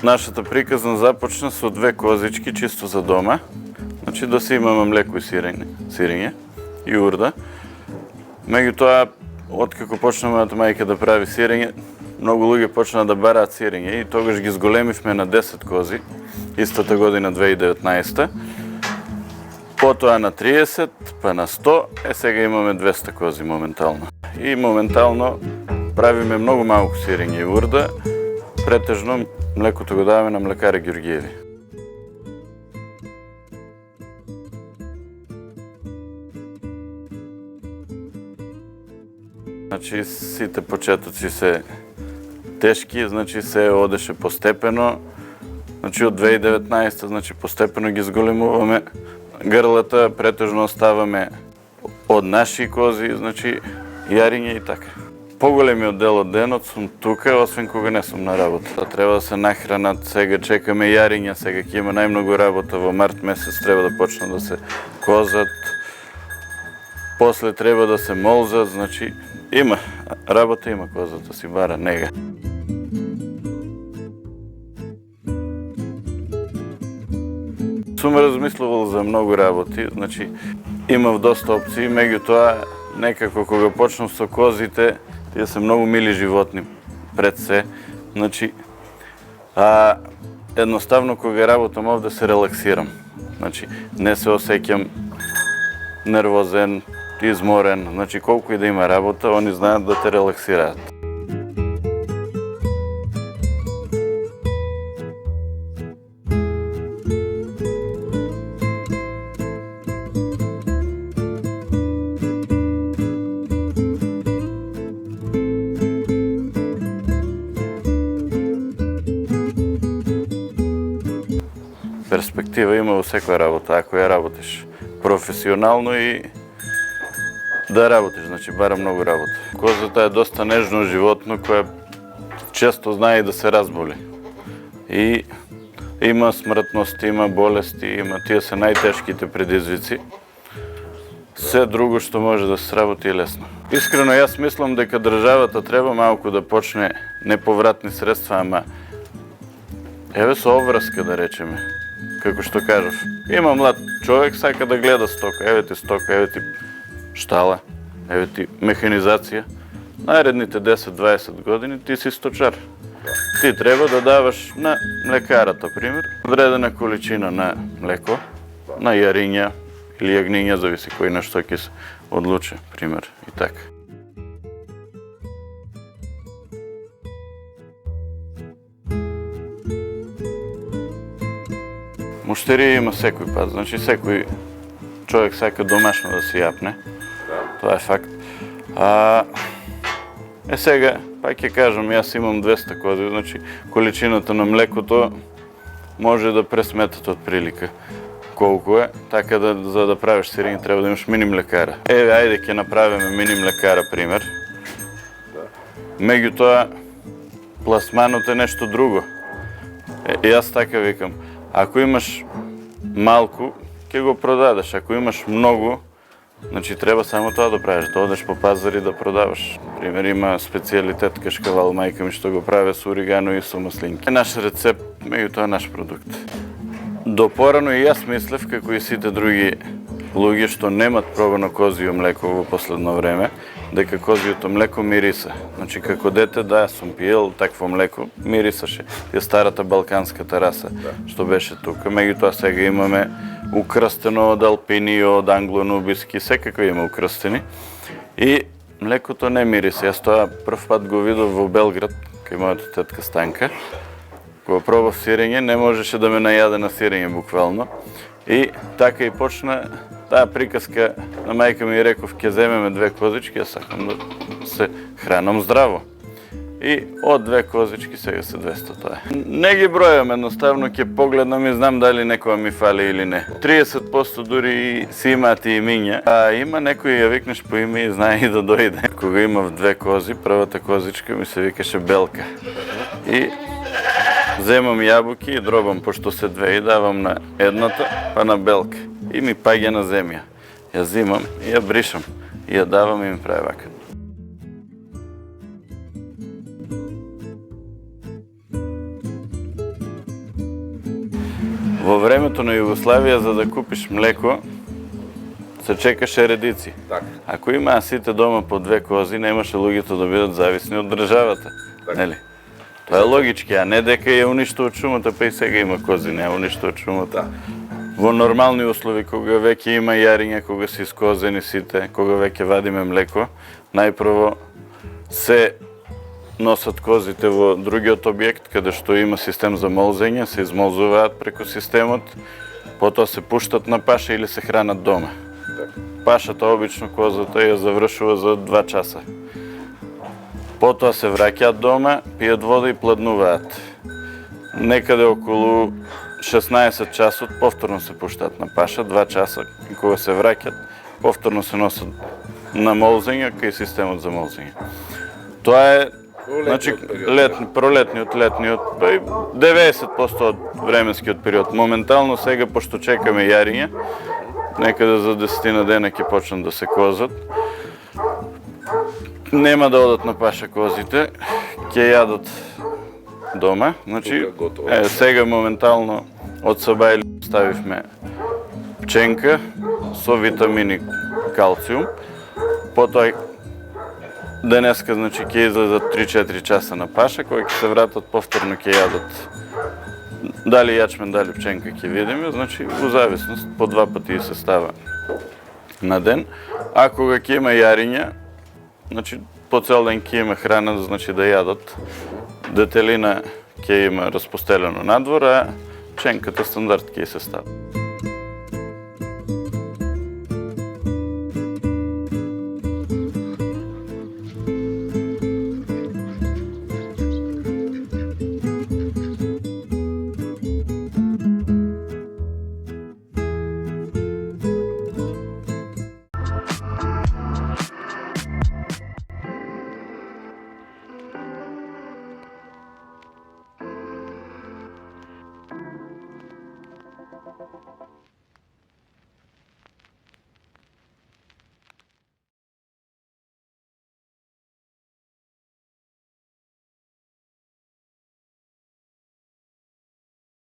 Нашата приказна започна со 2 козички чисто за дома. Значи да си имаме млеко и сирење и урда. Меѓутоа, откако почна мојата мајка да прави сирење, многу луѓе почнаа да бараат сирење и тогаш ги зголемивме на 10 кози, истата година 2019. Потоа на 30, па на 100, сега имаме 200 кози моментално. И моментално правиме многу малку сирење и урда, претежно млекото го даваме на млекари Ѓурѓиеви. Значи сите почетоци се тешки, значи се одеше постепено. Значи од 2019, значи постепено ги зголемуваме грлата, претежно оставаме од наши кози, значи јариње и така. Поголемиот дел од денот сум тука, освен кога не сум на работа. Треба да се нахранат, сега чекаме јариња, сега ќе има најмногу работа, во март месец треба да почнат да се козат, после треба да се молзат, значи има работа, има козата си бара нега. Сум размислувал за многу работи, значи имав доста опции, меѓутоа некако кога почнав со козите, тие се многу мили животни пред се, значи едноставно кога работам овде се релаксирам. Значи не се осеќам нервозен, изморен, значи колку и да има работа, они знаат да те релаксираат. Перспектива има во секоја работа, ако ја работиш професионално и да работиш, значи бара многу работа. Козата е доста нежно животно кое често знае да се разболи. И има смртност, има болести, има тие се најтешките предизвици. Се друго што може да се сработи е лесно. Искрено јас мислам дека државата треба малку да почне неповратни средства, ама еве со обврска да речеме. Како што кажав, има млад човек, сака да гледа стока, еве ти стока, еве ти штала, еве ти механизација. Наредните 10-20 години ти си сточар. Ти треба да даваш на млекарата, пример, одредена количина на млеко, на јариња или јагниња, зависи кој на што ќе се одлучи, пример, и така. Муштерија има секој пат, значи секој човек сака домашно да се јапне, тоа е факт. Сега, пак ќе кажам, јас имам 200 кози, значи количината на млекото може да пресметат од прилика колку е, така да за да правиш сирење треба да имаш мини млекара. Еве, ајде ќе направиме мини млекара, пример. Меѓутоа, пласманот е нешто друго. Јас така викам. Ако имаш малку, ќе го продадеш. Ако имаш многу, значи треба само тоа да правиш, да одеш по пазари да продаваш. Пример, има специјалитет кашкавал, мајка ми што го прави со оригано и со маслинки. Наш рецепт, меѓутоа наш продукт. До порано и јас мислев, како и сите други луѓе што немат пробано козјо млеко во последно време, дека козјото млеко мириса. Значи, како дете, да, сум пиел такво млеко, мирисаше. Е старата балканската раса, што беше тука. Меѓутоа сега имаме украстено од алпини, од англонубиски, секакви има украстени. И млекото не мириса. Јас тоа прв пат го видов во Белград, кај мојата тетка Станка. Кога пробав сирење, не можеше да ме најаде на сирење, буквално. И така и почна таа приказка на мајка ми и реков, ќе земеме 2 козички, јас сакам да се хранам здраво. и од 2 козички сега се 200 тоа е. Не ги бројам, едноставно ќе погледнам и знам дали некоја ми фали или не. 30% дури си имаат и имиња, а има некој ја викнеш по име и знае и да дојде. Кога имав 2 кози, првата козичка ми се викаше Белка. И земам јабуки и дробам, пошто се 2, и давам на едната, па на Белка. И ми паѓа на земја. Ја зимам и ја бришам. И ја давам и ми прави вака. Во времето на Југославија, за да купиш млеко, се чекаше редици. Ако имаа сите дома по 2 кози, немаше луѓето да бидат зависни од државата. Нели? Тоа е логички, а не дека ја уништува шумата, па и сега има кози, не ја уништува шумата. Во нормални услови, кога веќе има јариња, кога се искозени сите, кога веќе вадиме млеко, најпрво се носат козите во другиот објект, каде што има систем за молзење, се измолзуваат преку системот, потоа се пуштат на паша или се хранат дома. Пашата обично козата ја завршува за 2 часа. Потоа се враќаат дома, пијат вода и пладнуваат. Некаде околу 16 часот повторно се пуштаат на паша, 2 часа, и кога се враќат, повторно се носат на молзење кај системот за молзење. Тоа е пролетниот, летниот, 90% од временскиот период. Моментално сега, пошто чекаме јариња, некаде за 10 дена ќе почнат да се козат. Нема да одат на паша козите, ќе јадат дома. Значи, сега моментално од Сабајли ставивме пченка со витамини калциум. Потоа денеска, значи, ќе излезат 3-4 часа на паша, кои ќе се вратат, повторно ќе јадат дали јачмен, дали пченка ќе видиме, значи, во зависност, по 2 пати се става на ден. А кога ќе има јариња, значи, по цел ден ќе има храна, значи да јадат. Детелина ќе има распостелено надвор, а пченката стандард ќе се става.